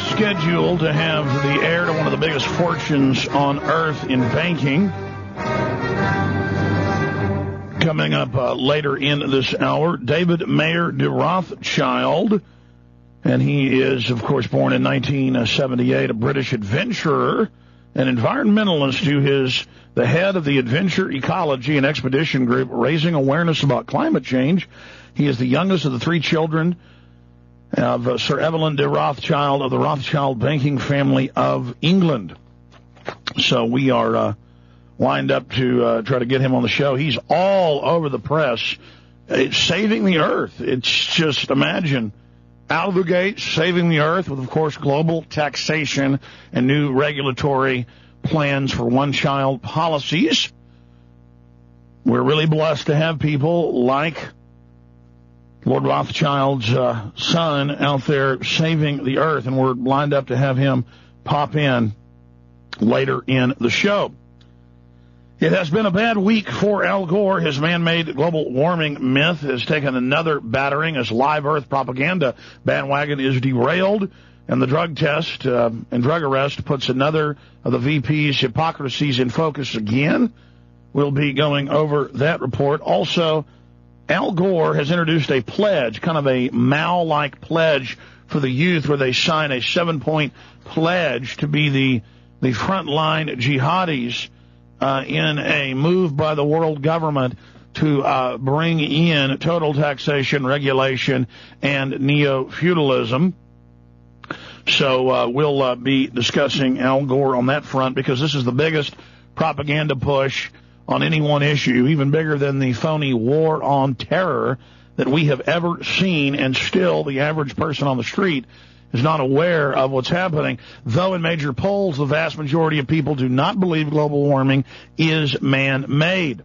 scheduled to have the heir to one of the biggest fortunes on earth in banking coming up later in this hour. David Mayer de Rothschild, and he is, of course, born in 1978, a British adventurer, an environmentalist who is the head of the Adventure Ecology and Expedition Group, raising awareness about climate change. He is the youngest of the three children of Sir Evelyn de Rothschild of the Rothschild banking family of England. So we are lined up to try to get him on the show. He's all over the press. It's saving the earth. It's just, imagine, out of the gate, saving the earth with, of course, global taxation and new regulatory plans for one-child policies. We're really blessed to have people like Lord Rothschild's son out there saving the earth, and we're lined up to have him pop in later in the show. It has been a bad week for Al Gore. His man-made global warming myth has taken another battering as live earth propaganda bandwagon is derailed, and the drug test and drug arrest puts another of the VP's hypocrisies in focus again. We'll be going over that report. Also, Al Gore has introduced a pledge, kind of a Mao-like pledge for the youth, where they sign a 7-point pledge to be the frontline jihadis in a move by the world government to bring in total taxation, regulation, and neo-feudalism. So we'll be discussing Al Gore on that front, because this is the biggest propaganda push on any one issue, even bigger than the phony war on terror that we have ever seen, and still the average person on the street is not aware of what's happening, though in major polls the vast majority of people do not believe global warming is man-made.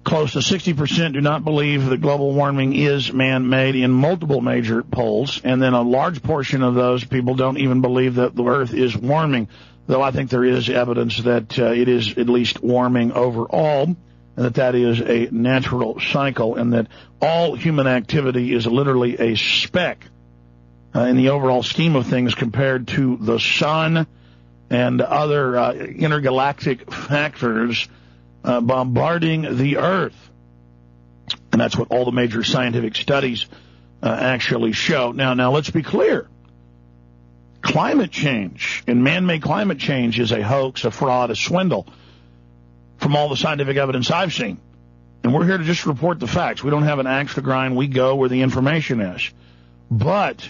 Close to 60% do not believe that global warming is man-made in multiple major polls, and then a large portion of those people don't even believe that the Earth is warming, though I think there is evidence that it is at least warming overall, and that is a natural cycle, and that all human activity is literally a speck in the overall scheme of things compared to the sun and other intergalactic factors bombarding the Earth. And that's what all the major scientific studies actually show. Now, let's be clear. Climate change and man-made climate change is a hoax, a fraud, a swindle from all the scientific evidence I've seen. And we're here to just report the facts. We don't have an axe to grind. We go where the information is. But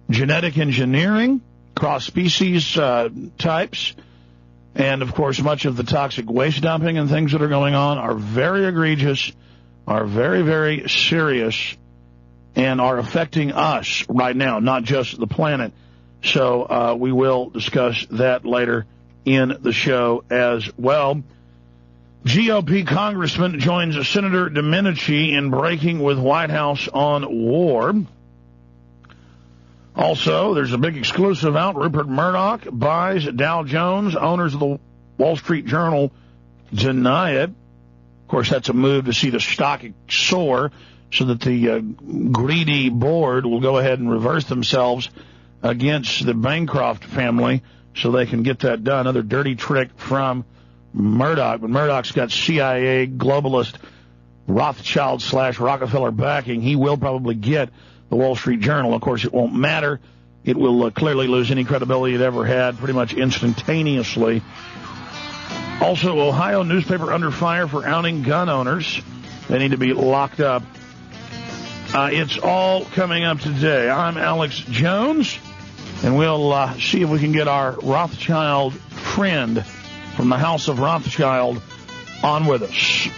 genetic engineering, cross-species types, and, of course, much of the toxic waste dumping and things that are going on are very egregious, are very, very serious, and are affecting us right now, not just the planet. So we will discuss that later in the show as well. GOP congressman joins Senator Domenici in breaking with White House on war. Also, there's a big exclusive out. Rupert Murdoch buys Dow Jones. Owners of the Wall Street Journal deny it. Of course, that's a move to see the stock soar so that the greedy board will go ahead and reverse themselves against the Bancroft family so they can get that done. Another dirty trick from Murdoch. But Murdoch's got CIA, globalist, Rothschild/Rockefeller backing. He will probably get the Wall Street Journal. Of course, it won't matter. It will clearly lose any credibility it ever had pretty much instantaneously. Also, Ohio newspaper under fire for outing gun owners. They need to be locked up. It's all coming up today. I'm Alex Jones, and we'll see if we can get our Rothschild friend from the House of Rothschild on with us.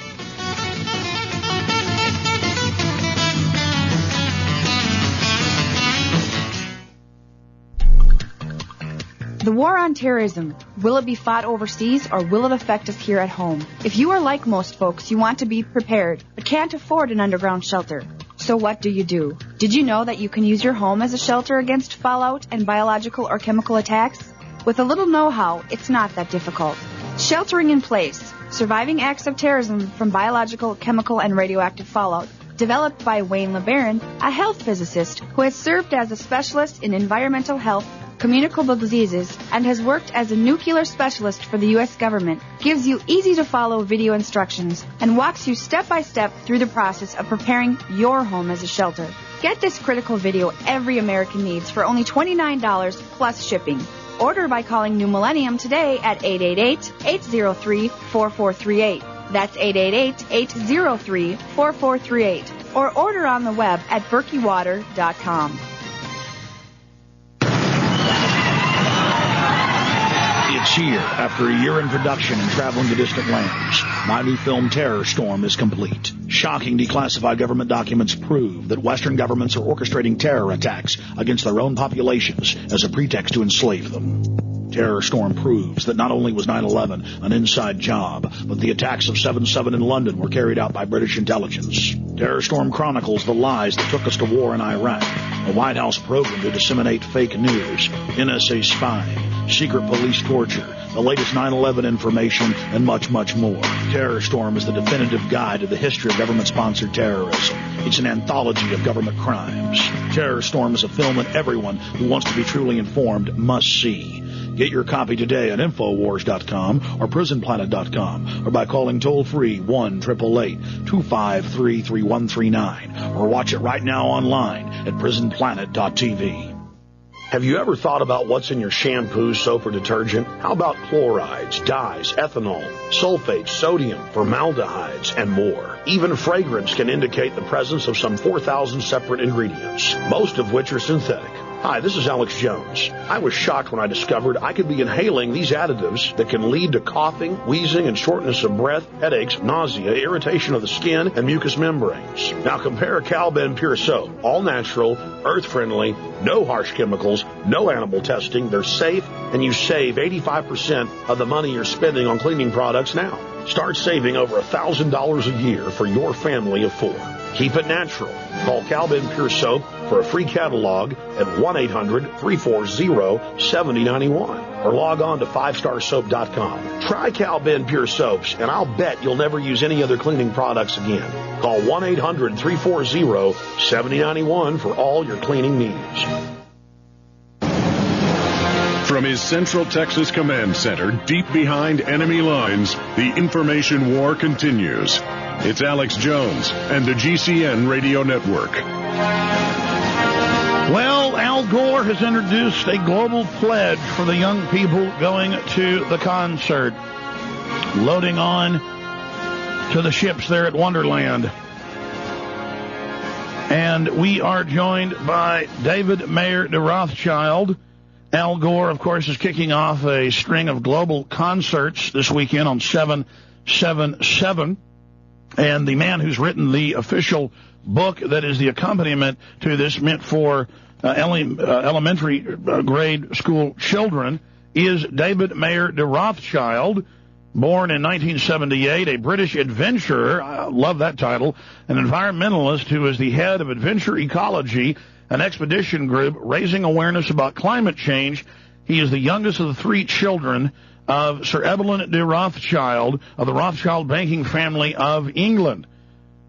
The war on terrorism, will it be fought overseas or will it affect us here at home? If you are like most folks, you want to be prepared, but can't afford an underground shelter. So what do? Did you know that you can use your home as a shelter against fallout and biological or chemical attacks? With a little know-how, it's not that difficult. Sheltering in place, surviving acts of terrorism from biological, chemical, and radioactive fallout, Developed by Wayne LeBaron, a health physicist who has served as a specialist in environmental health, communicable diseases, and has worked as a nuclear specialist for the U.S. government, gives you easy-to-follow video instructions and walks you step-by-step through the process of preparing your home as a shelter. Get this critical video every American needs for only $29 plus shipping. Order by calling New Millennium today at 888-803-4438. That's 888-803-4438. Or order on the web at berkeywater.com. It's here. After a year in production and traveling to distant lands, my new film Terror Storm is complete. Shocking declassified government documents prove that Western governments are orchestrating terror attacks against their own populations as a pretext to enslave them. Terror Storm proves that not only was 9/11 an inside job, but the attacks of 7/7 in London were carried out by British intelligence. Terror Storm chronicles the lies that took us to war in Iraq, a White House program to disseminate fake news, NSA spying, secret police torture, the latest 9/11 information, and much, much more. Terror Storm is the definitive guide to the history of government-sponsored terrorism. It's an anthology of government crimes. Terror Storm is a film that everyone who wants to be truly informed must see. Get your copy today at INFOWARS.com or PrisonPlanet.com or by calling toll-free 1-888-253-3139 or watch it right now online at PrisonPlanet.tv. Have you ever thought about what's in your shampoo, soap, or detergent? How about chlorides, dyes, ethanol, sulfates, sodium, formaldehydes, and more? Even fragrance can indicate the presence of some 4,000 separate ingredients, most of which are synthetic. Hi, this is Alex Jones. I was shocked when I discovered I could be inhaling these additives that can lead to coughing, wheezing, and shortness of breath, headaches, nausea, irritation of the skin, and mucous membranes. Now compare Cal-Ben Pure Soap. All natural, earth-friendly, no harsh chemicals, no animal testing. They're safe, and you save 85% of the money you're spending on cleaning products now. Start saving over $1,000 a year for your family of 4. Keep it natural. Call Cal-Ben Pure Soap for a free catalog at 1-800-340-7091 or log on to 5starsoap.com. Try Cal-Ben Pure Soaps, and I'll bet you'll never use any other cleaning products again. Call 1-800-340-7091 for all your cleaning needs. From his Central Texas Command Center, deep behind enemy lines, the information war continues. It's Alex Jones and the GCN Radio Network. Well, Al Gore has introduced a global pledge for the young people going to the concert, loading on to the ships there at Wonderland. And we are joined by David Mayer de Rothschild. Al Gore, of course, is kicking off a string of global concerts this weekend on 7/7/7. And the man who's written the official book that is the accompaniment to this, meant for elementary grade school children, is David Mayer de Rothschild, born in 1978, a British adventurer. I love that title. An environmentalist who is the head of Adventure Ecology, an expedition group raising awareness about climate change. He is the youngest of the 3 children of Sir Evelyn de Rothschild of the Rothschild banking family of England.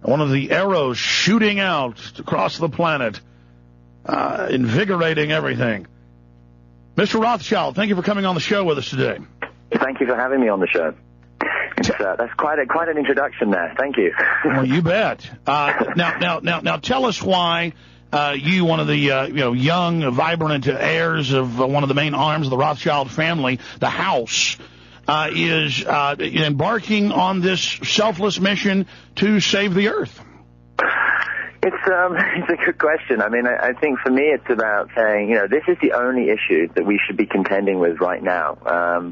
One of the arrows shooting out across the planet, invigorating everything. Mr. Rothschild, thank you for coming on the show with us today. Thank you for having me on the show. That's quite an introduction there. Thank you. Well, you bet. Now, tell us why you, one of the young, vibrant heirs of one of the main arms of the Rothschild family, the House, is embarking on this selfless mission to save the Earth. It's a good question. I mean, I think for me it's about saying, this is the only issue that we should be contending with right now,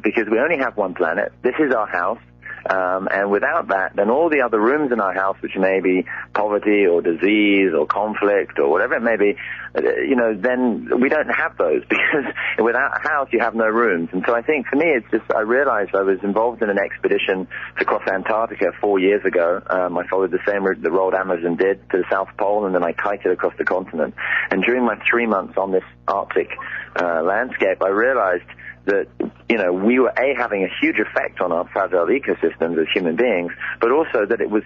because we only have one planet. This is our house. And without that, then all the other rooms in our house, which may be poverty or disease or conflict or whatever it may be, then we don't have those, because without a house, you have no rooms. And so I think for me, it's just, I realized I was involved in an expedition to cross Antarctica 4 years ago. I followed the same route the Roald Amazon did to the South Pole, and then I kited across the continent. And during my 3 months on this Arctic landscape, I realized that, we were having a huge effect on our fragile ecosystems as human beings, but also that it was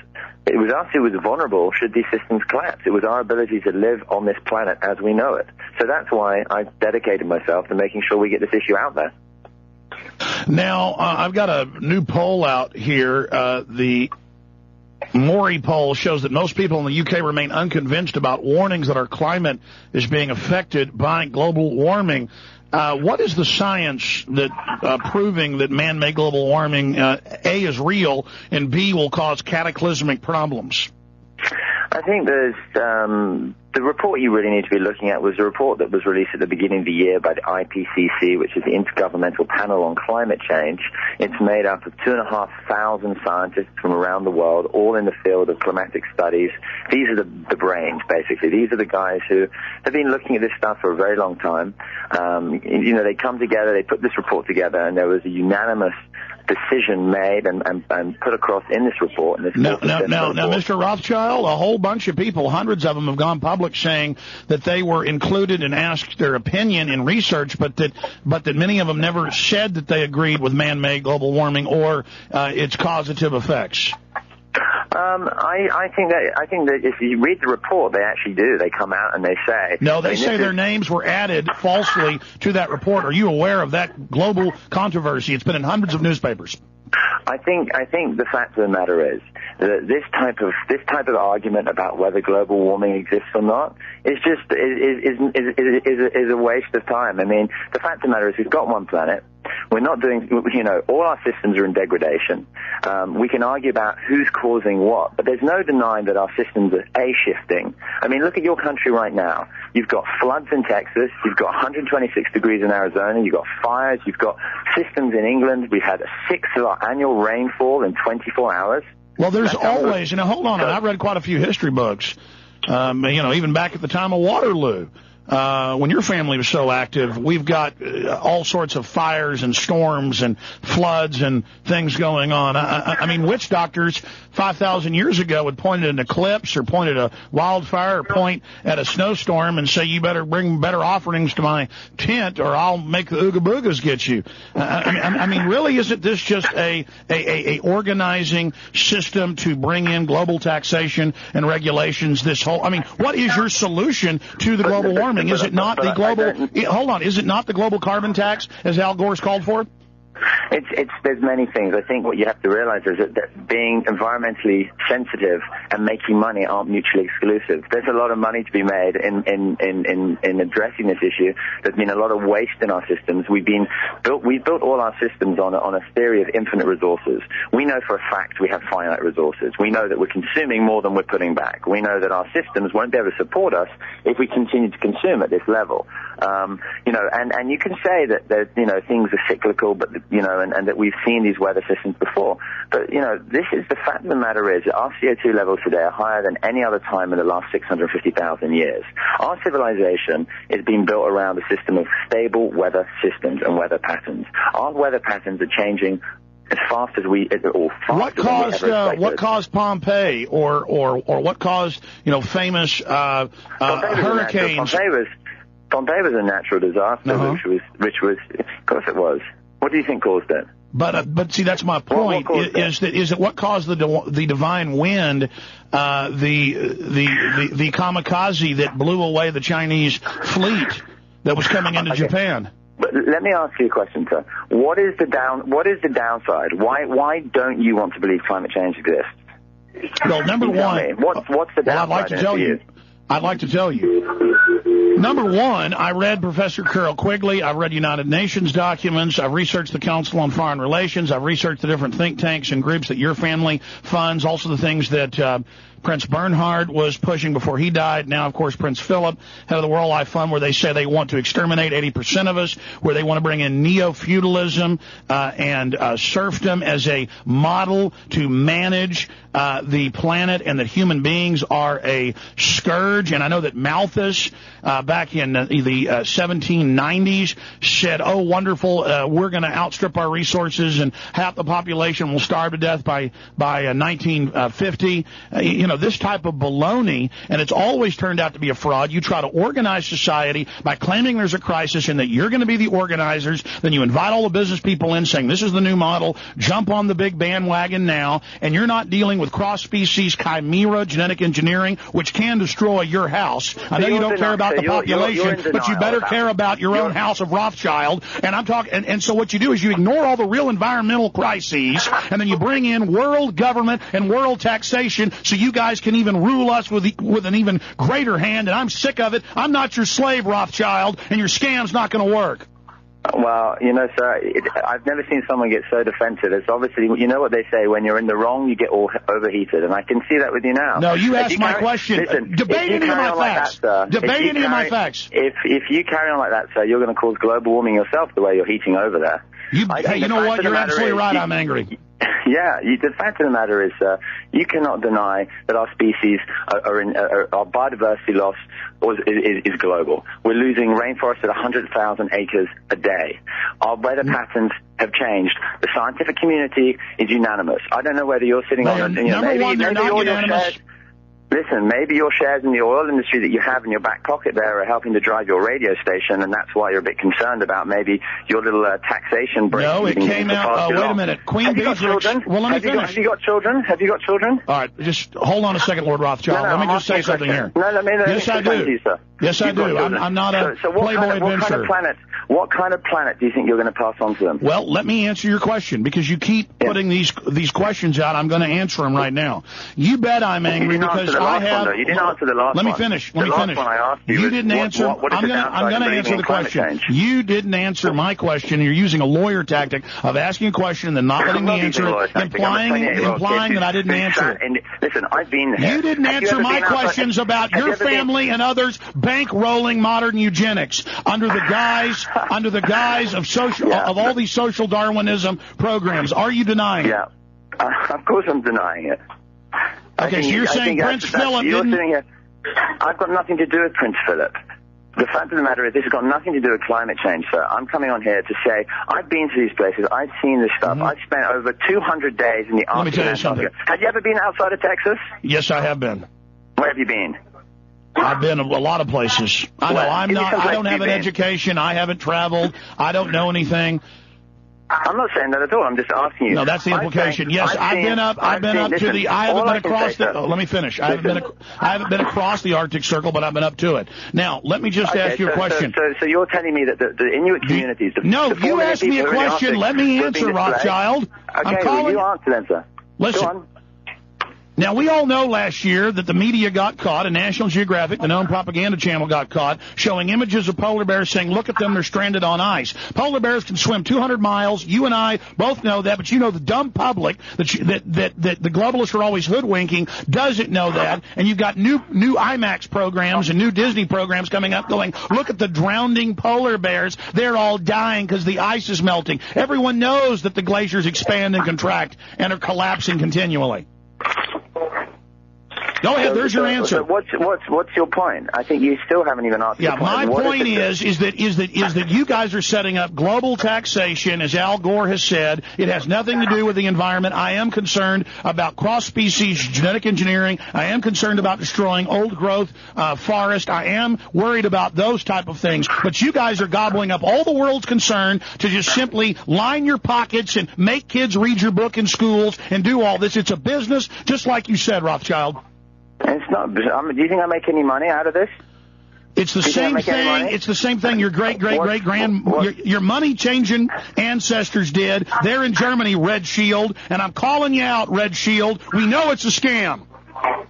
us who was vulnerable should these systems collapse. It was our ability to live on this planet as we know it. So that's why I dedicated myself to making sure we get this issue out there. Now, I've got a new poll out here. The Maury poll shows that most people in the UK remain unconvinced about warnings that our climate is being affected by global warming. What is the science that proving that man-made global warming, A, is real, and B, will cause cataclysmic problems? I think there's the report you really need to be looking at was a report that was released at the beginning of the year by the IPCC, which is the Intergovernmental Panel on Climate Change. It's made up of 2,500 scientists from around the world, all in the field of climatic studies. These are the brains, basically. These are the guys who have been looking at this stuff for a very long time. They come together, they put this report together, and there was a unanimous decision made and put across in this report. Now, Mr. Rothschild, a whole bunch of people, hundreds of them, have gone public saying that they were included and asked their opinion in research, but that many of them never said that they agreed with man-made global warming or its causative effects. I think that if you read the report, they actually do. They come out and they say... No, they say their names were added falsely to that report. Are you aware of that global controversy? It's been in hundreds of newspapers. I think the fact of the matter is that this type of argument about whether global warming exists or not is just is a waste of time. I mean, the fact of the matter is we've got one planet. We're not doing, all our systems are in degradation. We can argue about who's causing what, but there's no denying that our systems are shifting. I mean, look at your country right now. You've got floods in Texas. You've got 126 degrees in Arizona. You've got fires. You've got systems in England. We've had a sixth of our annual rainfall in 24 hours. Well, there's always, hold on, I've read quite a few history books, even back at the time of Waterloo. When your family was so active, we've got all sorts of fires and storms and floods and things going on. I mean, witch doctors 5,000 years ago would point at an eclipse or point at a wildfire or point at a snowstorm and say, you better bring better offerings to my tent or I'll make the Ooga Boogas get you. I mean, really, isn't this just a organizing system to bring in global taxation and regulations? What is your solution to the global warming? Is it not the global? Hold on. Is it not the global carbon tax, as Al Gore's called for? There's many things. I think what you have to realize is that being environmentally sensitive and making money aren't mutually exclusive. There's a lot of money to be made in addressing this issue. There's been a lot of waste in our systems. We've built all our systems on a theory of infinite resources. We know for a fact we have finite resources. We know that we're consuming more than we're putting back. We know that our systems won't be able to support us if we continue to consume at this level. And you can say that things are cyclical, but and that we've seen these weather systems before. But, this is the fact of the matter is that our CO2 levels today are higher than any other time in the last 650,000 years. Our civilization is being built around a system of stable weather systems and weather patterns. Our weather patterns are changing as fast as what caused Pompeii or what caused, famous hurricanes? Pompeii was a natural disaster, which was, of course it was. What do you think caused it? But see, that's my point. Is it what caused the divine wind, the kamikaze that blew away the Chinese fleet that was coming into Japan? But let me ask you a question, sir. What is the downside? Why don't you want to believe climate change exists? Well, number one, what's the downside? I'd like to tell you. Number one, I read Professor Carol Quigley. I've read United Nations documents. I've researched the Council on Foreign Relations. I've researched the different think tanks and groups that your family funds, also the things that Prince Bernhard was pushing before he died. Now, of course, Prince Philip, head of the World Life Fund, where they say they want to exterminate 80% of us, where they want to bring in neo-feudalism and serfdom as a model to manage the planet, and that human beings are a scourge. And I know that Malthus, back in the 1790s, said, oh, wonderful, we're going to outstrip our resources and half the population will starve to death by 1950. this type of baloney, and it's always turned out to be a fraud. You try to organize society by claiming there's a crisis and that you're going to be the organizers. Then you invite all the business people in saying this is the new model. Jump on the big bandwagon now. And you're not dealing with cross-species chimera genetic engineering, which can destroy your house. I know you don't care about the population, but you better care about your own house of Rothschild. And I'm talking, and so what you do is you ignore all the real environmental crises, and then you bring in world government and world taxation so you guys can even rule us with an even greater hand. And I'm sick of it. I'm not your slave, Rothschild, and your scam's not going to work. Well, sir, I've never seen someone get so defensive. It's obviously, you know what they say, when you're in the wrong, you get all overheated, and I can see that with you now. No, you asked my question. Listen, debate any of my facts. Debate any of my facts. If you carry on like that, sir, you're going to cause global warming yourself the way you're heating over there. Hey, you know what? You're absolutely right. I'm angry. Yeah, the fact of the matter is, you cannot deny that our species our biodiversity loss is global. We're losing rainforests at 100,000 acres a day. Our weather patterns have changed. The scientific community is unanimous. I don't know whether you're sitting on a... Number one, they're not unanimous. Listen, maybe your shares in the oil industry that you have in your back pocket there are helping to drive your radio station, and that's why you're a bit concerned about maybe your little taxation break. No, it came out... wait a minute. Queen Bee's... Well, let me finish. Have you got children? Have you got children? All right, just hold on a second, Lord Rothschild. Let me just say something here. Yes, I do. Yes, I do. I'm not a Playboy adventurer. What kind of planet do you think you're going to pass on to them? Well, let me answer your question, because you keep putting these questions out. I'm going to answer them right now. You bet I'm angry because I have... You didn't answer the last one. Let me finish. You didn't answer... I'm going to answer the question. You didn't answer my question. You're using a lawyer tactic of asking a question and then not letting me answer it, implying that I didn't answer it. Listen, I've been here. You didn't answer my questions about your family and others bankrolling modern eugenics under the guise of social of all these social Darwinism programs. Are you denying it? Yeah, of course I'm denying it. Okay, so you're saying Prince Philip didn't... Here. I've got nothing to do with Prince Philip. The fact of the matter is, this has got nothing to do with climate change, sir. I'm coming on here to say I've been to these places. I've seen this stuff. I've spent over 200 days in the Arctic. Let me tell you something. Have you ever been outside of Texas? Yes, I have been. Where have you been? I've been a lot of places. I know I don't have an education. I haven't traveled. I don't know anything. I'm not saying that at all. I'm just asking you. No, that's the implication. Yes, I've been up to the... I haven't been across the... let me finish. I haven't been across the Arctic Circle, but I've been up to it. Now, let me just ask you a question. So you're telling me that the Inuit communities... No, you asked me a question. Let me answer, Rothschild. Okay, well, you answer then, sir. Listen. Go on. Now, we all know last year that the media got caught, and National Geographic, the known propaganda channel, got caught, showing images of polar bears saying, look at them, they're stranded on ice. Polar bears can swim 200 miles. You and I both know that, but you know the dumb public that the globalists are always hoodwinking doesn't know that, and you've got new IMAX programs and new Disney programs coming up going, look at the drowning polar bears. They're all dying because the ice is melting. Everyone knows that the glaciers expand and contract and are collapsing continually. Go ahead. There's your answer. So what's your point? I think you still haven't even answered. Yeah, my point is that you guys are setting up global taxation, as Al Gore has said. It has nothing to do with the environment. I am concerned about cross-species genetic engineering. I am concerned about destroying old-growth forest. I am worried about those type of things. But you guys are gobbling up all the world's concern to just simply line your pockets and make kids read your book in schools and do all this. It's a business, just like you said, Rothschild. It's not. Do you think I make any money out of this? It's the same thing. It's the same thing your your money changing ancestors did. They're in Germany, Red Shield, and I'm calling you out, Red Shield. We know it's a scam.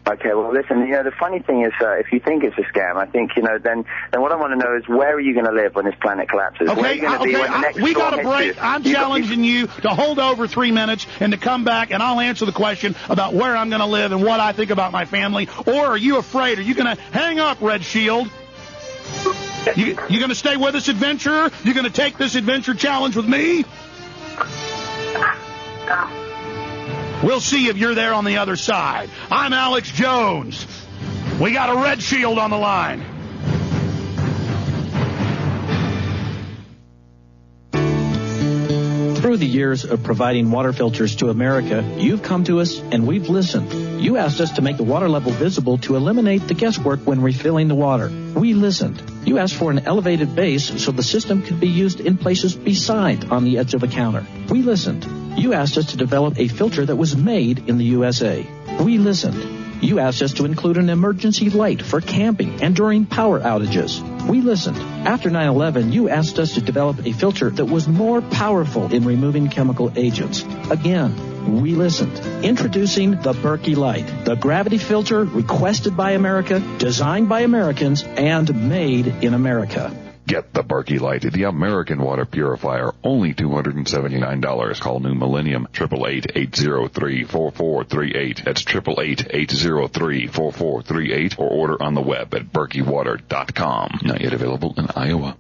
Okay, well, listen, the funny thing is, if you think it's a scam, I think, then what I want to know is, where are you going to live when this planet collapses? Okay, where are you going to be when the next we got a storm break. hits you? I'm challenging you to hold over 3 minutes and to come back, and I'll answer the question about where I'm going to live and what I think about my family. Or are you afraid? Are you going to hang up, Red Shield? You going to stay with us, adventurer? You going to take this adventure challenge with me? We'll see if you're there on the other side. I'm Alex Jones. We got a Red Shield on the line. Through the years of providing water filters to America, you've come to us and we've listened. You asked us to make the water level visible to eliminate the guesswork when refilling the water. We listened. You asked for an elevated base so the system could be used in places beside on the edge of the counter. We listened. You asked us to develop a filter that was made in the USA. We listened. You asked us to include an emergency light for camping and during power outages. We listened. After 9/11, you asked us to develop a filter that was more powerful in removing chemical agents. Again, we listened. Introducing the Berkey Light, the gravity filter requested by America, designed by Americans, and made in America. Get the Berkey Light, the American water purifier, only $279. Call New Millennium, 888-803-4438. That's 888-803-4438, or order on the web at berkeywater.com. Not yet available in Iowa.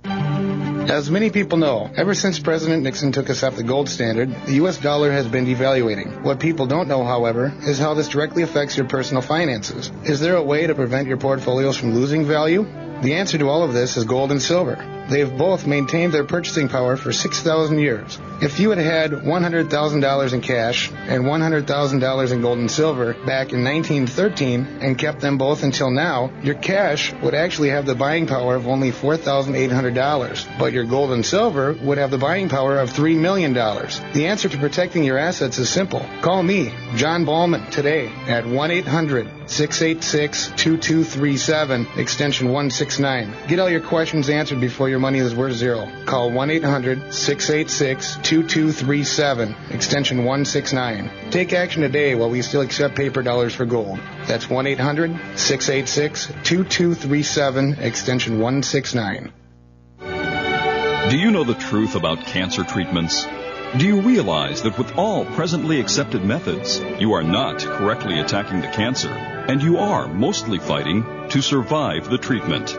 As many people know, ever since President Nixon took us off the gold standard, the U.S. dollar has been devaluating. What people don't know, however, is how this directly affects your personal finances. Is there a way to prevent your portfolios from losing value? The answer to all of this is gold and silver. They have both maintained their purchasing power for 6,000 years. If you had had $100,000 in cash and $100,000 in gold and silver back in 1913 and kept them both until now, your cash would actually have the buying power of only $4,800, but your gold and silver would have the buying power of $3 million. The answer to protecting your assets is simple. Call me, John Ballman, today at 1-800-686-2237, extension 169. Get all your questions answered before your money is worth zero. Call 1-800-686-2237, extension 169. Take action today while we still accept paper dollars for gold. That's 1-800-686-2237, extension 169. Do you know the truth about cancer treatments? Do you realize that with all presently accepted methods, you are not correctly attacking the cancer, and you are mostly fighting to survive the treatment?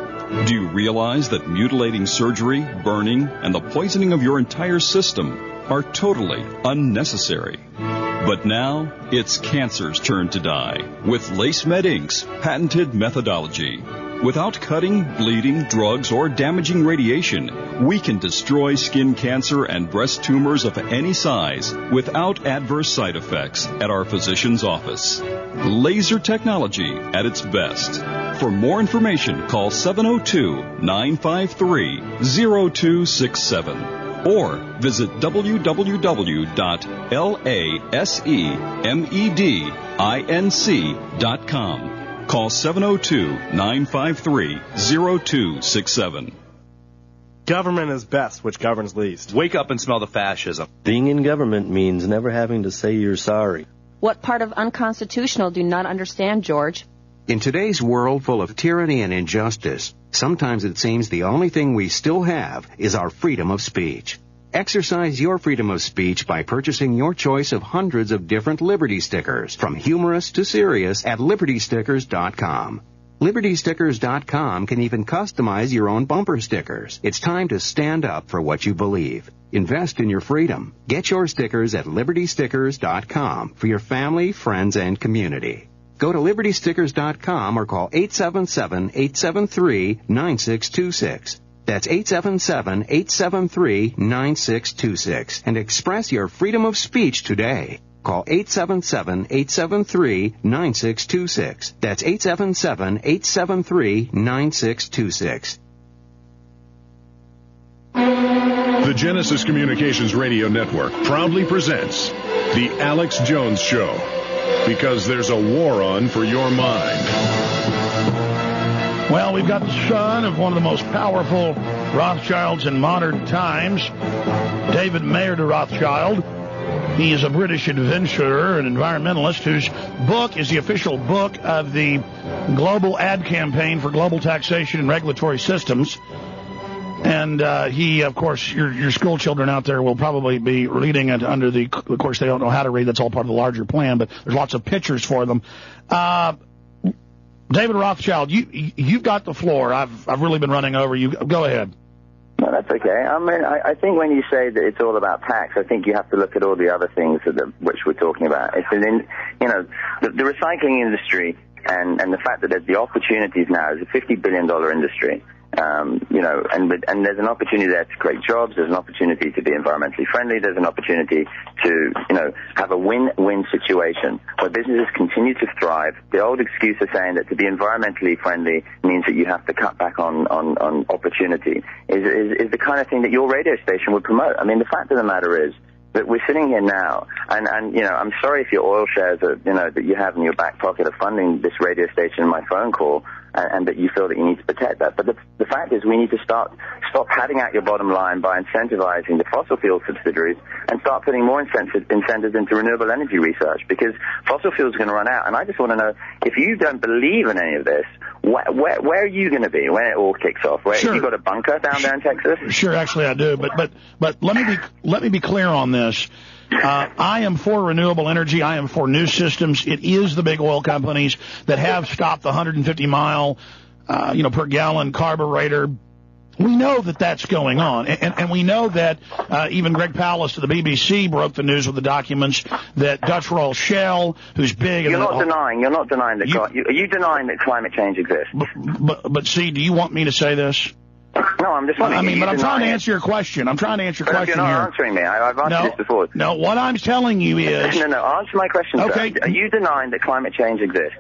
Do you realize that mutilating surgery, burning, and the poisoning of your entire system are totally unnecessary? But now, it's cancer's turn to die with LaceMed Inc.'s patented methodology. Without cutting, bleeding, drugs, or damaging radiation, we can destroy skin cancer and breast tumors of any size without adverse side effects at our physician's office. Laser technology at its best. For more information, call 702-953-0267 or visit www.lasemedinc.com. Call 702-953-0267. Government is best, which governs least. Wake up and smell the fascism. Being in government means never having to say you're sorry. What part of unconstitutional do you not understand, George? In today's world full of tyranny and injustice, sometimes it seems the only thing we still have is our freedom of speech. Exercise your freedom of speech by purchasing your choice of hundreds of different Liberty stickers, from humorous to serious, at LibertyStickers.com. LibertyStickers.com can even customize your own bumper stickers. It's time to stand up for what you believe. Invest in your freedom. Get your stickers at LibertyStickers.com for your family, friends, and community. Go to LibertyStickers.com or call 877-873-9626. That's 877-873-9626 and express your freedom of speech today. Call 877-873-9626. That's 877-873-9626. The Genesis Communications Radio Network proudly presents The Alex Jones Show, because there's a war on for your mind. Well, we've got the son of one of the most powerful Rothschilds in modern times, David Mayer de Rothschild. He is a British adventurer and environmentalist whose book is the official book of the global ad campaign for global taxation and regulatory systems. And he, of course, your school children out there will probably be reading it under the, of course, they don't know how to read. That's all part of the larger plan, but there's lots of pictures for them. David Rothschild, you've got the floor. I've really been running over you. Go ahead. No, that's okay. I mean, I think when you say that it's all about tax, I think you have to look at all the other things which we're talking about. It's the recycling industry and the fact that there's the opportunities now is a $50 billion industry. And there's an opportunity there to create jobs. There's an opportunity to be environmentally friendly. There's an opportunity to, have a win-win situation where businesses continue to thrive. The old excuse of saying that to be environmentally friendly means that you have to cut back on opportunity is the kind of thing that your radio station would promote. I mean, the fact of the matter is that we're sitting here now, and I'm sorry if your oil shares that you have in your back pocket are funding this radio station and my phone call, and that you feel that you need to protect that. But the fact is, we need to stop padding out your bottom line by incentivizing the fossil fuel subsidiaries and start putting more incentives into renewable energy research, because fossil fuels are going to run out. And I just want to know, if you don't believe in any of this, where are you going to be when it all kicks off? Sure. You got a bunker down there in Texas? Sure, actually I do. But let me be clear on this. I am for renewable energy. I am for new systems. It is the big oil companies that have stopped the 150-mile, per gallon carburetor. We know that that's going on, and we know that even Greg Palast of the BBC broke the news with the documents that Dutch Royal Shell, who's big. You're not denying that. Are you denying that climate change exists? But see, do you want me to say this? No, I'm just wondering. But I'm trying to answer your question. I'm trying to answer your question here. You're not here. answering me. I've answered this before. No, what I'm telling you is... No, answer my question, okay. Sir. Are you denying that climate change exists?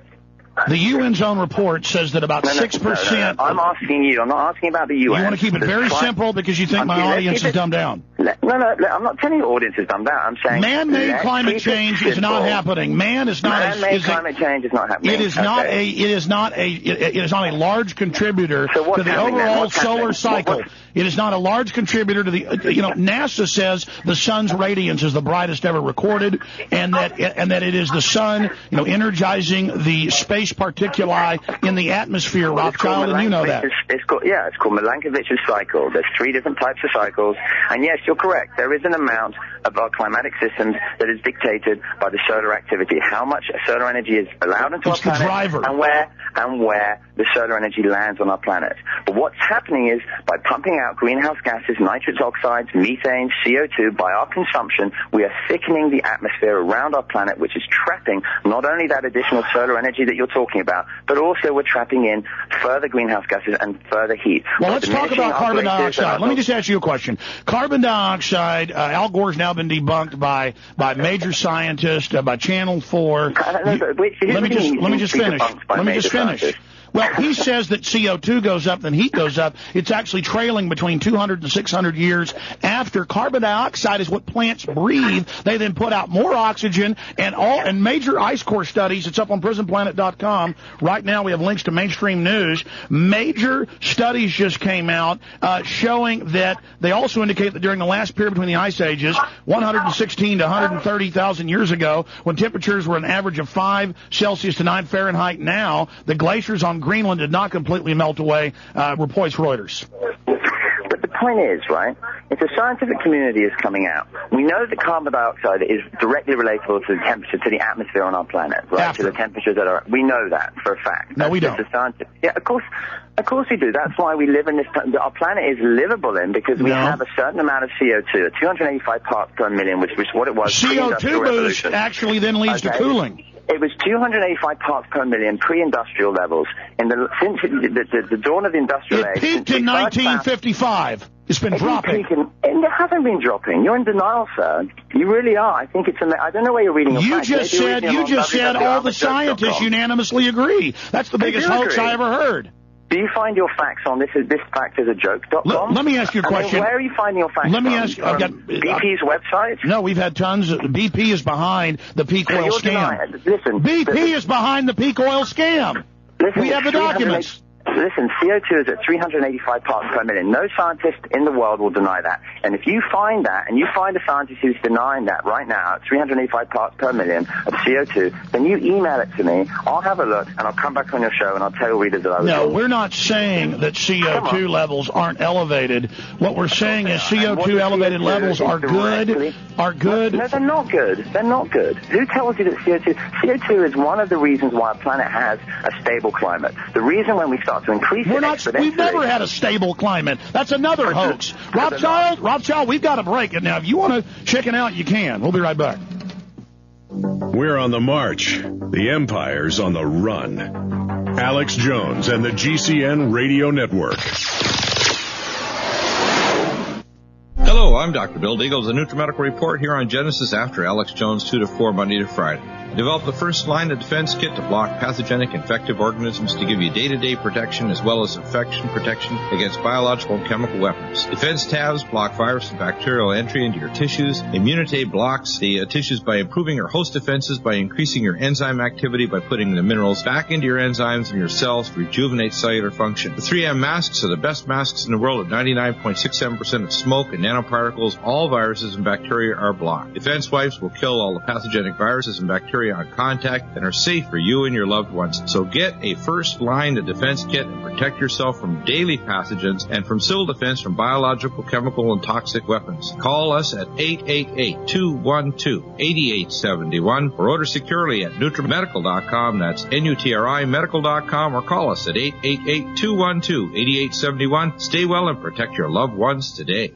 The UN's own report says that about 6%... No. I'm asking you. I'm not asking about the UN. You want to keep it very simple because you think my audience is dumbed down. No, I'm not telling your audience is dumbed down. I'm saying... Man-made climate change is not happening. Man-made climate change is not happening. It is not a large contributor to the overall solar cycle. It is not a large contributor to the... NASA says the sun's radiance is the brightest ever recorded, and that it is the sun, energizing the space particuli in the atmosphere, Rothschild, and you know that. It's called Milankovich's cycle. There's 3 different types of cycles, and yes, you're correct. There is an amount of our climatic systems that is dictated by the solar activity. How much solar energy is allowed into our planet, and where the solar energy lands on our planet. But what's happening is, by pumping out greenhouse gases, nitrous oxides, methane, CO2, by our consumption, we are thickening the atmosphere around our planet, which is trapping not only that additional solar energy that you're talking about, but also we're trapping in further greenhouse gases and further heat. Well, let's talk about carbon dioxide. Let me just ask you a question. Carbon dioxide, Al Gore's now been debunked by major scientists, by Channel 4. Let me just finish. Well, he says that CO2 goes up and heat goes up. It's actually trailing between 200 and 600 years after. Carbon dioxide is what plants breathe. They then put out more oxygen, and major ice core studies. It's up on prisonplanet.com. Right now we have links to mainstream news. Major studies just came out showing that they also indicate that during the last period between the ice ages, 116 to 130,000 years ago, when temperatures were an average of 5 Celsius to 9 Fahrenheit now, the glaciers on Greenland did not completely melt away, reports Reuters. But the point is, right, if the scientific community is coming out, we know that carbon dioxide is directly relatable to the temperature, to the atmosphere on our planet, right? To the temperatures that are, we know that for a fact. No, we don't. Yeah, of course we do. That's why we live in this, our planet is livable in, because we have a certain amount of CO2, 285 parts per million, which was what it was. CO2 boost actually then leads to cooling. It was 285 parts per million pre-industrial levels. Since the dawn of the industrial age. It peaked in 1955. It's been dropping. It hasn't been dropping. You're in denial, sir. You really are. I think it's. I don't know where you're reading your facts. You just said all the scientists unanimously agree. That's the biggest hoax I ever heard. Do you find your facts on this fact is a joke.com? Let me ask you a question. Where are you finding your facts? Let me ask you. BP's website? No, we've had tons. BP is behind the peak oil scam. Listen. BP is behind the peak oil scam. Listen, we have the documents. Listen, CO2 is at 385 parts per million. No scientist in the world will deny that. And if you find that, and you find a scientist who's denying that right now at 385 parts per million of CO2, then you email it to me. I'll have a look, and I'll come back on your show, and I'll tell readers that I was wrong. No, we're not saying that CO2 levels aren't elevated. What we're saying is CO2 elevated levels are good. No, they're not good. They're not good. Who tells you that CO2 is one of the reasons why our planet has a stable climate. The reason when we start to increase we've never had a stable climate. That's another hoax. Rothschild, we've got to break it now. If you want to check it out, you can. We'll be right back. We're on the march. The empire's on the run. Alex Jones and the GCN Radio Network. I'm Dr. Bill Deagle with the NutriMedical Report here on Genesis After Alex Jones 2 to 4 Monday to Friday. Develop the first line of defense kit to block pathogenic infective organisms to give you day-to-day protection as well as infection protection against biological and chemical weapons. Defense tabs block virus and bacterial entry into your tissues. Immunite blocks the tissues by improving your host defenses by increasing your enzyme activity by putting the minerals back into your enzymes and your cells to rejuvenate cellular function. The 3M masks are the best masks in the world at 99.67% of smoke and nanoparticles. All viruses and bacteria are blocked. Defense wipes will kill all the pathogenic viruses and bacteria on contact and are safe for you and your loved ones. So get a first line of defense kit and protect yourself from daily pathogens and from civil defense from biological, chemical, and toxic weapons. Call us at 888-212-8871 or order securely at NutriMedical.com. That's NUTRI Medical.com, or call us at 888-212-8871. Stay well and protect your loved ones today.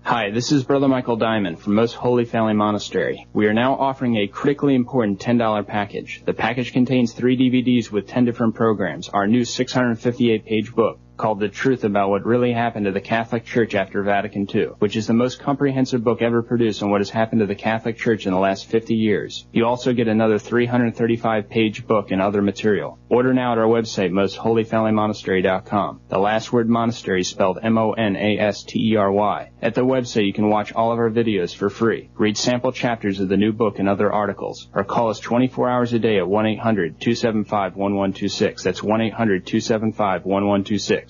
Hi, this is Brother Michael Diamond from Most Holy Family Monastery. We are now offering a critically important $10 package. The package contains 3 DVDs with 10 different programs, our new 658-page book called The Truth About What Really Happened to the Catholic Church After Vatican II, which is the most comprehensive book ever produced on what has happened to the Catholic Church in the last 50 years. You also get another 335-page book and other material. Order now at our website, mostholyfamilymonastery.com. The last word monastery spelled M-O-N-A-S-T-E-R-Y. At the website, you can watch all of our videos for free, read sample chapters of the new book and other articles, or call us 24 hours a day at 1-800-275-1126. That's 1-800-275-1126.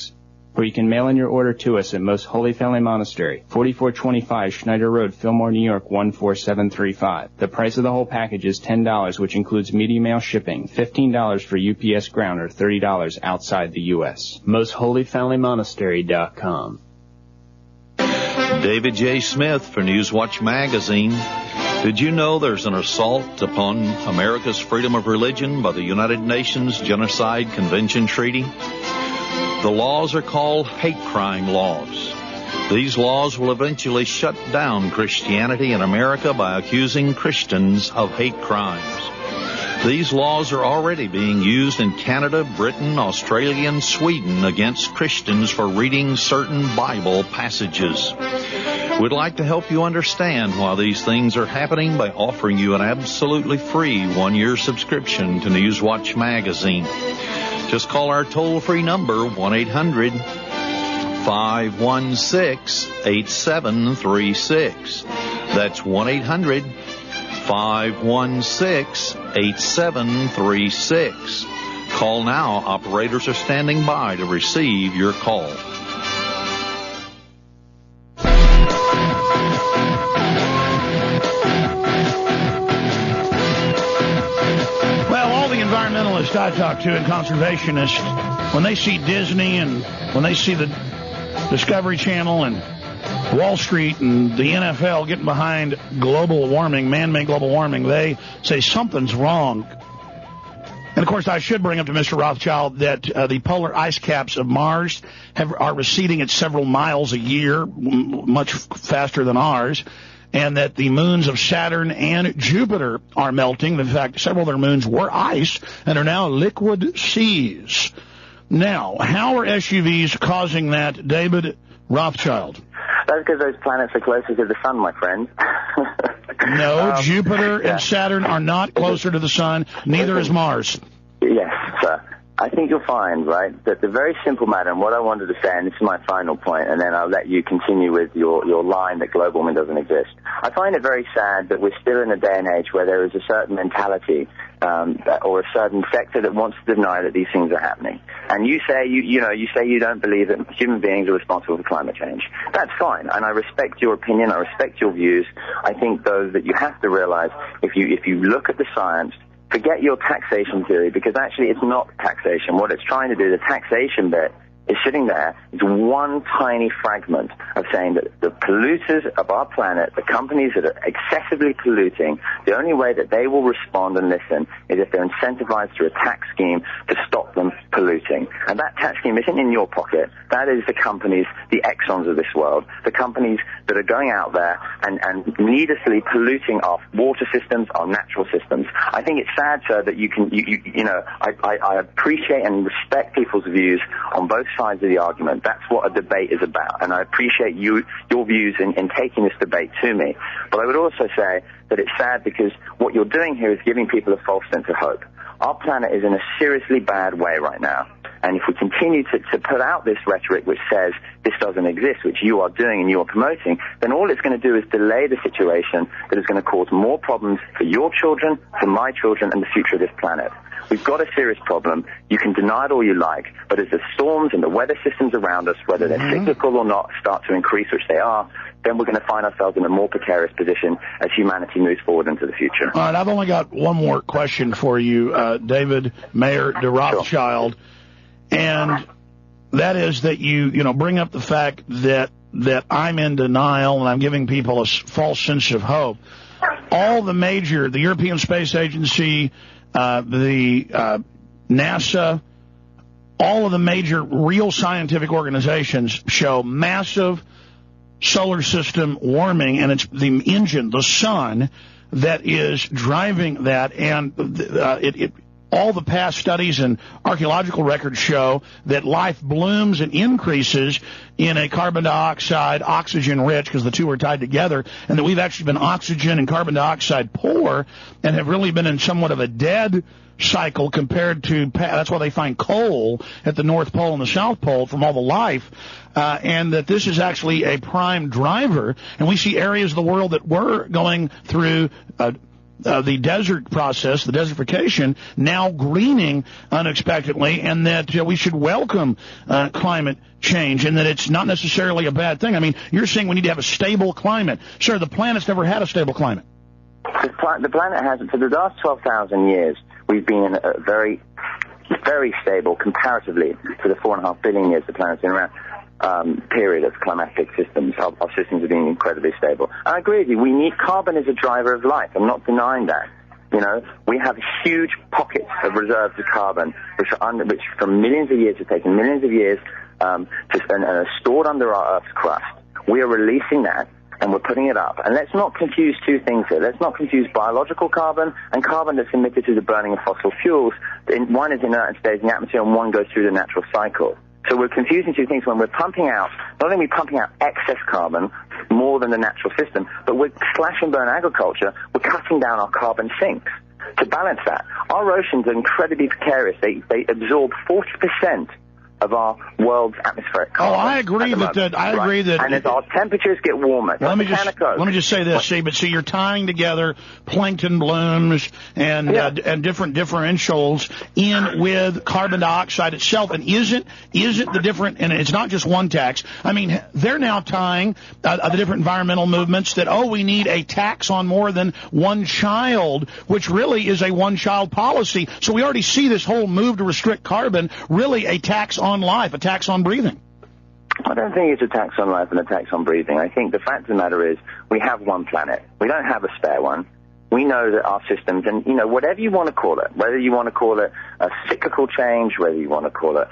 Or you can mail in your order to us at Most Holy Family Monastery, 4425 Schneider Road, Fillmore, New York, 14735. The price of the whole package is $10, which includes media mail shipping, $15 for UPS ground, or $30 outside the U.S. MostHolyFamilyMonastery.com. David J. Smith for Newswatch Magazine. Did you know there's an assault upon America's freedom of religion by the United Nations Genocide Convention Treaty? The laws are called hate crime laws. These laws will eventually shut down Christianity in America by accusing Christians of hate crimes. These laws are already being used in Canada, Britain, Australia, and Sweden against Christians for reading certain Bible passages. We'd like to help you understand why these things are happening by offering you an absolutely free 1-year subscription to Newswatch Magazine. Just call our toll-free number, 1-800-516-8736. That's 1-800-516-8736. Call now. Operators are standing by to receive your call. Environmentalists I talk to and conservationists, when they see Disney and when they see the Discovery Channel and Wall Street and the NFL getting behind global warming, man-made global warming, they say something's wrong. And, of course, I should bring up to Mr. Rothschild that the polar ice caps of Mars are receding at several miles a year, much faster than ours, and that the moons of Saturn and Jupiter are melting. In fact, several of their moons were ice and are now liquid seas. Now, how are SUVs causing that, David Rothschild? That's because those planets are closer to the sun, my friend. No, Jupiter and Saturn are not closer to the sun. Neither is Mars. Yes, sir. I think you'll find, right, that the very simple matter, and what I wanted to say, and this is my final point, and then I'll let you continue with your line that global warming doesn't exist. I find it very sad that we're still in a day and age where there is a certain mentality or a certain sector that wants to deny that these things are happening. And you say you say you don't believe that human beings are responsible for climate change. That's fine, and I respect your opinion. I respect your views. I think, though, that you have to realize if you look at the science, forget your taxation theory, because actually it's not taxation. What it's trying to do, the taxation bit, is sitting there. It's one tiny fragment of saying that the polluters of our planet, the companies that are excessively polluting, the only way that they will respond and listen is if they're incentivized through a tax scheme to stop them polluting. And that tax scheme isn't in your pocket. That is the companies, the Exxons of this world, the companies that are going out there and needlessly polluting our water systems, our natural systems. I think it's sad, sir, that I appreciate and respect people's views on both sides sides of the argument. That's what a debate is about, and I appreciate your views in taking this debate to me. But I would also say that it's sad because what you're doing here is giving people a false sense of hope. Our planet is in a seriously bad way right now. And if we continue to put out this rhetoric which says this doesn't exist, which you are doing and you are promoting, then all it's going to do is delay the situation that is going to cause more problems for your children, for my children, and the future of this planet. We've got a serious problem. You can deny it all you like, but as the storms and the weather systems around us, whether they're cyclical or not, start to increase, which they are, then we're going to find ourselves in a more precarious position as humanity moves forward into the future. All right, I've only got one more question for you, David Mayer de Rothschild. Sure. And that is that you bring up the fact that I'm in denial and I'm giving people a false sense of hope. All the European Space Agency, the NASA, all of the major real scientific organizations show massive solar system warming, and it's the engine, the sun, that is driving that, and all the past studies and archaeological records show that life blooms and increases in a carbon dioxide, oxygen rich, because the two are tied together, and that we've actually been oxygen and carbon dioxide poor and have really been in somewhat of a dead cycle compared to, that's why they find coal at the North Pole and the South Pole from all the life, and that this is actually a prime driver. And we see areas of the world that were going through the desert process, the desertification, now greening unexpectedly, and that we should welcome climate change, and that it's not necessarily a bad thing. I mean, you're saying we need to have a stable climate. Sir, the planet's never had a stable climate. The planet hasn't. For the last 12,000 years, we've been in a very, very stable, comparatively to the 4.5 billion years the planet's been around, period of climatic systems. Our systems have been incredibly stable. I agree with you. Carbon is a driver of life. I'm not denying that. We have huge pockets of reserves of carbon, which from millions of years have taken millions of years and are stored under our Earth's crust. We are releasing that, and we're putting it up. And let's not confuse two things here. Let's not confuse biological carbon and carbon that's emitted through the burning of fossil fuels. One is inert and stays in the atmosphere, and one goes through the natural cycle. So we're confusing two things when we're pumping out, not only are we pumping out excess carbon, more than the natural system, but with slash and burn agriculture, we're cutting down our carbon sinks. To balance that, our oceans are incredibly precarious. They absorb 40% of our world's atmospheric carbon. Oh, I agree that. And as our temperatures get warmer, let me just say this. See, you're tying together plankton blooms and different differentials in with carbon dioxide itself. And isn't the different? And it's not just one tax. I mean, they're now tying the different environmental movements that we need a tax on more than one child, which really is a one-child policy. So we already see this whole move to restrict carbon really a tax on life, a tax on breathing. I don't think it's a tax on life and a tax on breathing. I think the fact of the matter is we have one planet. We don't have a spare one. We know that our systems, and whatever you want to call it, whether you want to call it a cyclical change, whether you want to call it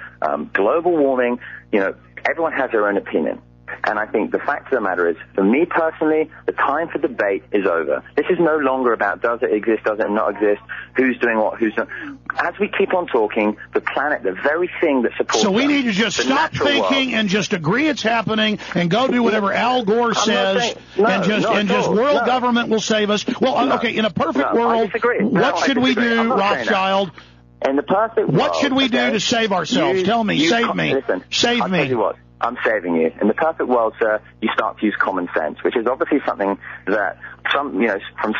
global warming, everyone has their own opinion. And I think the fact of the matter is, for me personally, the time for debate is over. This is no longer about does it exist, does it not exist, who's doing what, who's not. As we keep on talking, the planet, the very thing that supports So we need to just stop thinking and just agree it's happening and go do whatever Al Gore says and just world government will save us. Well, okay, in a perfect world, what should we do, Rothschild? In the perfect world, what should we do to save ourselves? Tell me, save me. Listen, save I'll me. Tell you what. I'm saving you. In the perfect world, sir, you start to use common sense, which is obviously something that from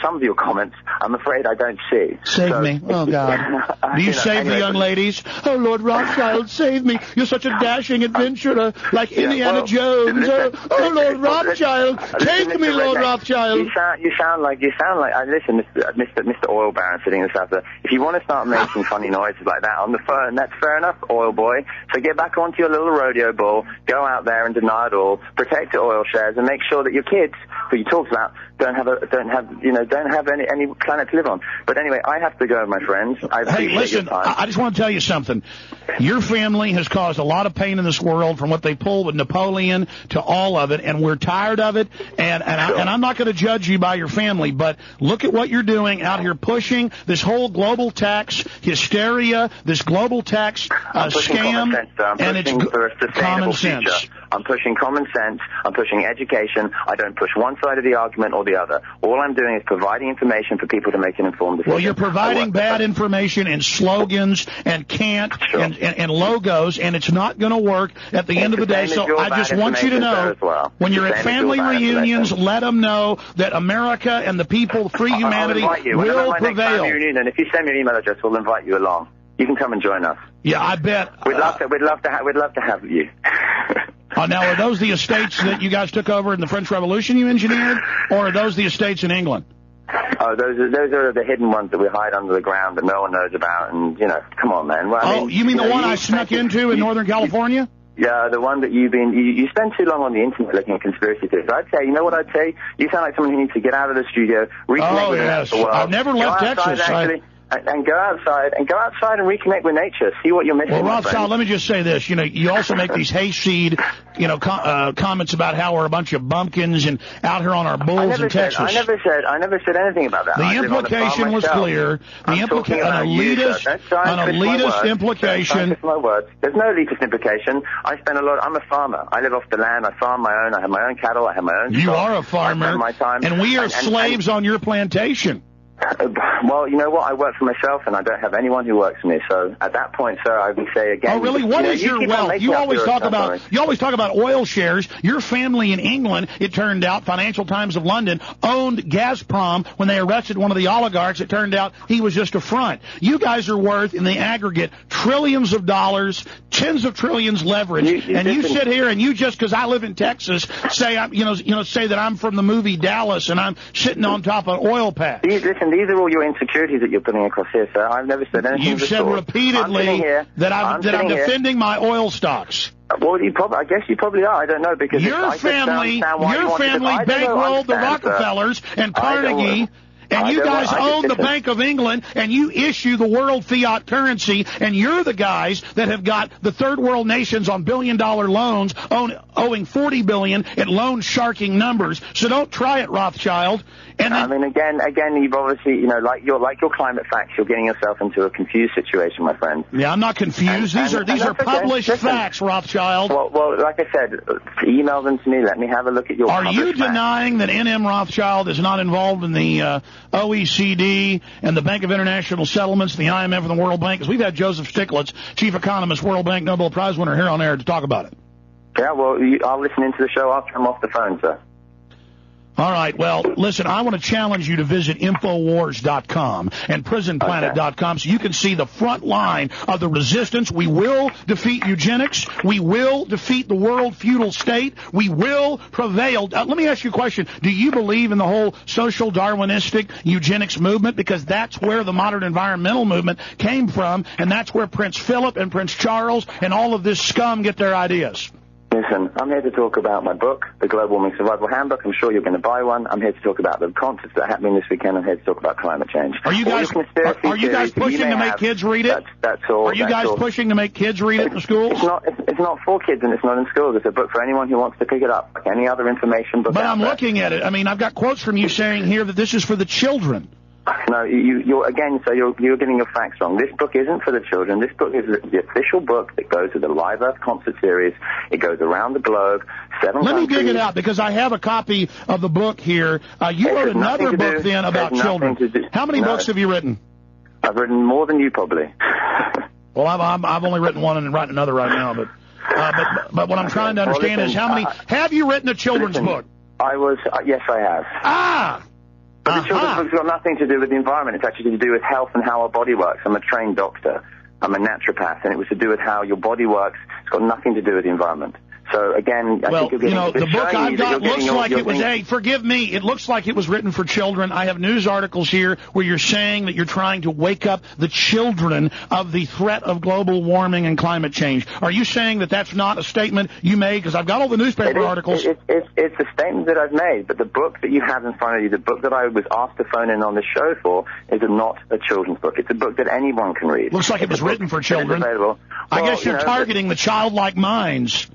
some of your comments, I'm afraid I don't see. Save me. Oh, God. Do you save the young ladies? Oh, Lord Rothschild, save me. You're such a dashing adventurer, like Indiana Jones. Listen, Lord Rothschild, take me, Lord Rothschild. You sound like, listen, Mr. Oil Baron sitting in the south there. If you want to start making funny noises like that on the phone, that's fair enough, oil boy. So get back onto your little rodeo ball, go out there and deny it all, protect your oil shares, and make sure that your kids, who you talked about, don't have any planet to live on. But anyway, I have to go, my friends. Hey, listen, I just want to tell you something. Your family has caused a lot of pain in this world, from what they pulled with Napoleon to all of it, and we're tired of it. And I'm not going to judge you by your family, but look at what you're doing out here, pushing this whole global tax hysteria, this global tax scam, and it's common sense. I'm pushing common sense. I'm pushing education. I don't push one side of the argument or the other. All I'm doing is providing information for people to make an informed decision. Well, you're providing bad information and slogans and can't and logos, and it's not going to work at the end of the day. So I just want you to know, when you're at family reunions, let them know that America and the people, free humanity, will prevail. And if you send me an email address, we'll invite you along. You can come and join us. Yeah, I bet. We'd love to have you. Now, are those the estates that you guys took over in the French Revolution you engineered, or are those the estates in England? Oh, those are the hidden ones that we hide under the ground that no one knows about, and, come on, man. Well, you mean the one I snuck into in Northern California? Yeah, the one that you spend too long on the internet looking at conspiracy theories. I'd say, you know what I'd say? You sound like someone who needs to get out of the studio, reconnect with the natural world. I've never left Texas. And go outside and reconnect with nature. See what you're missing. Well, Rothschild, let me just say this. You also make these hayseed, comments about how we're a bunch of bumpkins and out here on our bulls in Texas. I never said anything about that. The implication was clear. An elitist implication. There's no elitist implication. I spend I'm a farmer. I live off the land. I farm my own. I have my own cattle. I have my own. You are a farmer. And we are slaves on your plantation. Well, you know what? I work for myself, and I don't have anyone who works for me. So at that point, sir, I would say again. Oh, really? What is your wealth? You always talk about oil shares. Your family in England, it turned out, Financial Times of London owned Gazprom when they arrested one of the oligarchs. It turned out he was just a front. You guys are worth, in the aggregate, trillions of dollars, tens of trillions leverage, you sit here and you just because I live in Texas say say that I'm from the movie Dallas and I'm sitting on top of an oil patch. These are all your insecurities that you're putting across here, sir. I've never said anything. You've said repeatedly that I'm defending my oil stocks. Well, I guess you probably are. I don't know because your family bankrolled the Rockefellers and Carnegie. And you guys own the Bank of England, and you issue the world fiat currency, and you're the guys that have got the third world nations on billion-dollar loans owing $40 billion at loan sharking numbers. So don't try it, Rothschild. And then, I mean, again, you've obviously, like your climate facts, you're getting yourself into a confused situation, my friend. Yeah, I'm not confused. These are published facts, Rothschild. Well, like I said, email them to me. Let me have a look at your. Are you denying that NM Rothschild is not involved in the OECD and the Bank of International Settlements, the IMF, and the World Bank? Because we've had Joseph Stiglitz, chief economist, World Bank Nobel Prize winner, here on air to talk about it. Yeah, well, I'll listen into the show after I'm off the phone, sir. All right, well, listen, I want to challenge you to visit InfoWars.com and PrisonPlanet.com so you can see the front line of the resistance. We will defeat eugenics. We will defeat the world feudal state. We will prevail. Let me ask you a question. Do you believe in the whole social Darwinistic eugenics movement? Because that's where the modern environmental movement came from, and that's where Prince Philip and Prince Charles and all of this scum get their ideas. Listen, I'm here to talk about my book, The Global Warming Survival Handbook. I'm sure you're going to buy one. I'm here to talk about the concerts that are happening this weekend. I'm here to talk about climate change. Are you guys pushing to make kids read it? That's all. Are you guys pushing to make kids read it in schools? It's not for kids and it's not in schools. It's a book for anyone who wants to pick it up, like any other information book. But I'm looking at it. I mean, I've got quotes from you saying here that this is for the children. No, you're getting your facts wrong. This book isn't for the children. This book is the official book that goes to the Live Earth concert series. It goes around the globe. Let me dig it out because I have a copy of the book here. You wrote another book then about children. How many books have you written? I've written more than you probably. Well, I've only written one and writing another right now. But what I'm trying to understand is how many have you written a children's book? Yes, I have. But the children's book's got nothing to do with the environment. It's actually to do with health and how our body works. I'm a trained doctor. I'm a naturopath, and it was to do with how your body works. It's got nothing to do with the environment. So again, I think the book I've got looks like it was, hey, forgive me, it looks like it was written for children. I have news articles here where you're saying that you're trying to wake up the children of the threat of global warming and climate change. Are you saying that that's not a statement you made? Because I've got all the newspaper articles. It's a statement that I've made, but the book that you have in front of you, the book that I was asked to phone in on the show for, is not a children's book. It's a book that anyone can read. Looks like it was written for children. I guess you're targeting the childlike minds.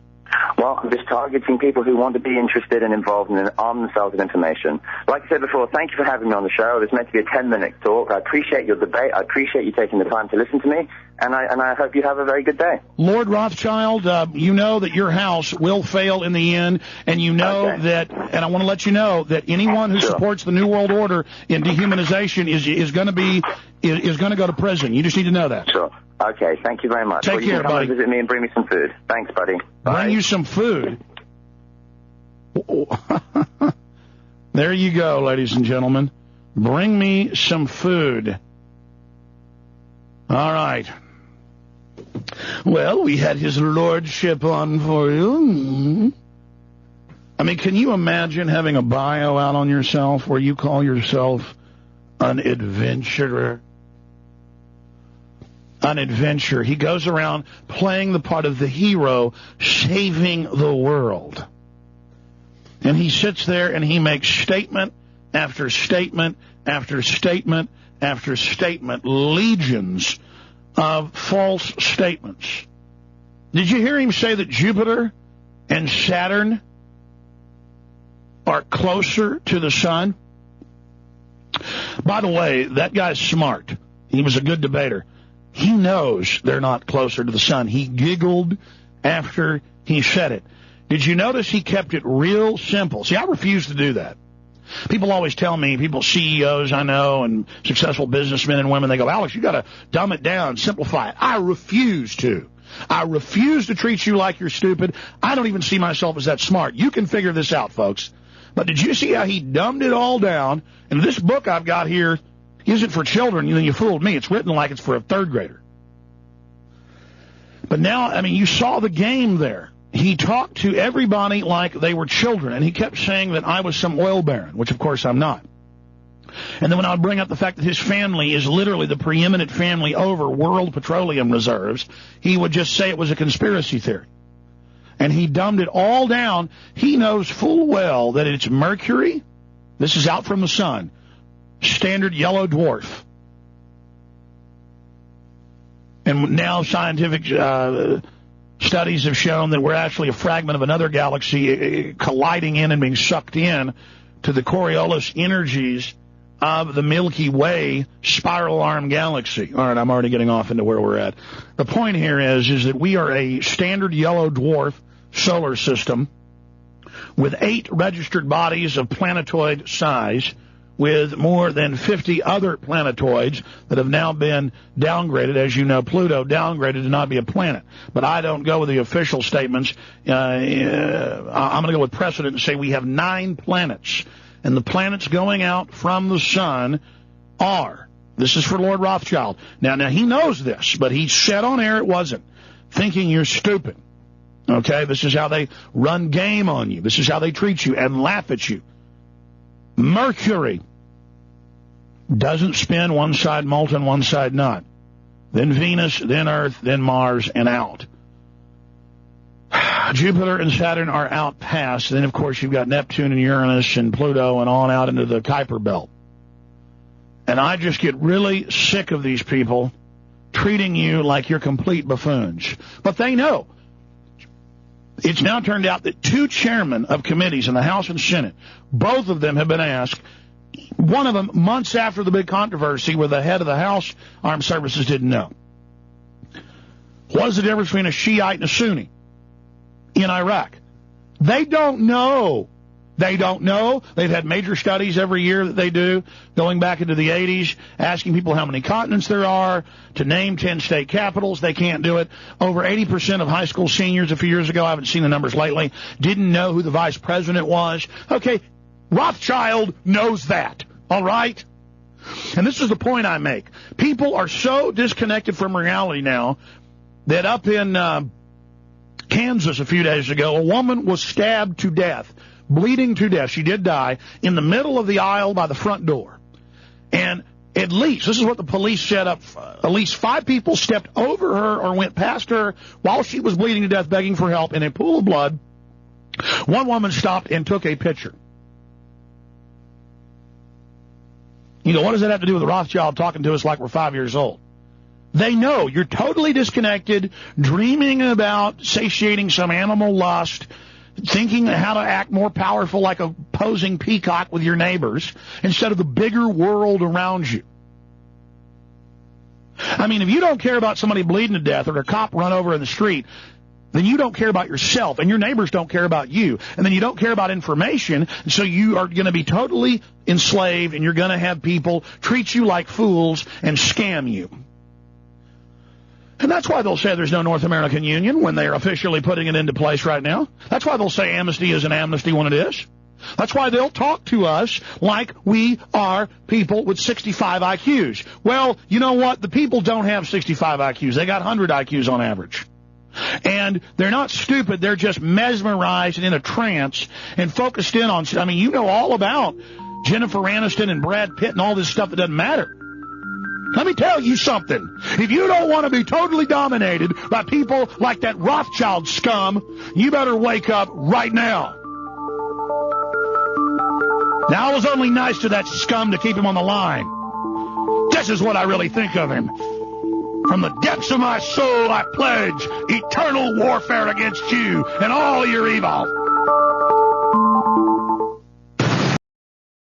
Well, I'm just targeting people who want to be interested and involved and arm themselves with information. Like I said before, thank you for having me on the show. It was meant to be a 10-minute talk. I appreciate your debate. I appreciate you taking the time to listen to me, and I hope you have a very good day. Lord Rothschild, you know that your house will fail in the end, and you know that, and I want to let you know that anyone who supports the New World Order in dehumanization is going to go to prison. You just need to know that. Sure. Okay, thank you very much. Take care, you can come buddy. and visit me and bring me some food. Thanks, buddy. Bye. Bring you some food. There you go, ladies and gentlemen. Bring me some food. All right. Well, we had his lordship on for you. I mean, can you imagine having a bio out on yourself where you call yourself an adventurer? An adventure. He goes around playing the part of the hero, saving the world. And he sits there and he makes statement after statement after statement after statement, legions of false statements. Did you hear him say that Jupiter and Saturn are closer to the sun? By the way, that guy's smart. He was a good debater. He knows they're not closer to the sun. He giggled after he said it. Did you notice he kept it real simple? See, I refuse to do that. People always tell me, CEOs I know and successful businessmen and women, they go, Alex, you got to dumb it down, simplify it. I refuse to. I refuse to treat you like you're stupid. I don't even see myself as that smart. You can figure this out, folks. But did you see how he dumbed it all down? And this book I've got here isn't for children. You fooled me. It's written like it's for a third grader. But now, I mean, you saw the game there. He talked to everybody like they were children, and he kept saying that I was some oil baron, which, of course, I'm not. And then when I would bring up the fact that his family is literally the preeminent family over world petroleum reserves, he would just say it was a conspiracy theory. And he dumbed it all down. He knows full well that it's Mercury. This is out from the sun. Standard yellow dwarf. And now scientific studies have shown that we're actually a fragment of another galaxy colliding in and being sucked in to the Coriolis energies of the Milky Way spiral arm galaxy. All right, I'm already getting off into where we're at. The point here is that we are a standard yellow dwarf solar system with 8 registered bodies of planetoid size, with more than 50 other planetoids that have now been downgraded. As you know, Pluto downgraded to not be a planet. But I don't go with the official statements. I'm going to go with precedent and say we have 9 planets. And the planets going out from the sun are, this is for Lord Rothschild. Now he knows this, but he said on air it wasn't, thinking you're stupid. Okay, this is how they run game on you. This is how they treat you and laugh at you. Mercury doesn't spin one side molten, one side not. Then Venus, then Earth, then Mars, and out. Jupiter and Saturn are out past. Then, of course, you've got Neptune and Uranus and Pluto and on out into the Kuiper Belt. And I just get really sick of these people treating you like you're complete buffoons. But they know. It's now turned out that 2 chairmen of committees in the House and Senate, both of them have been asked, one of them months after the big controversy where the head of the House Armed Services didn't know. What is the difference between a Shiite and a Sunni in Iraq? They don't know. They don't know. They've had major studies every year that they do, going back into the 80s, asking people how many continents there are, to name 10 state capitals. They can't do it. Over 80% of high school seniors a few years ago, I haven't seen the numbers lately, didn't know who the vice president was. Okay, Rothschild knows that, all right? And this is the point I make. People are so disconnected from reality now that up in Kansas a few days ago, a woman was stabbed to death, bleeding to death. She did die in the middle of the aisle by the front door. And at least, this is what the police set up, at least 5 people stepped over her or went past her while she was bleeding to death, begging for help in a pool of blood. One woman stopped and took a picture. You go, what does that have to do with the Rothschild talking to us like we're 5 years old? They know you're totally disconnected, dreaming about satiating some animal lust, thinking how to act more powerful like a posing peacock with your neighbors instead of the bigger world around you. I mean, if you don't care about somebody bleeding to death or a cop run over in the street, then you don't care about yourself, and your neighbors don't care about you, and then you don't care about information, and so you are going to be totally enslaved, and you're going to have people treat you like fools and scam you. And that's why they'll say there's no North American Union when they are officially putting it into place right now. That's why they'll say amnesty is an amnesty when it is. That's why they'll talk to us like we are people with 65 IQs. Well, you know what? The people don't have 65 IQs. They got 100 IQs on average. And they're not stupid. They're just mesmerized and in a trance and focused in on, I mean, you know all about Jennifer Aniston and Brad Pitt and all this stuff that doesn't matter. Let me tell you something. If you don't want to be totally dominated by people like that Rothschild scum, you better wake up right now. Now, I was only nice to that scum to keep him on the line. This is what I really think of him. From the depths of my soul, I pledge eternal warfare against you and all your evil.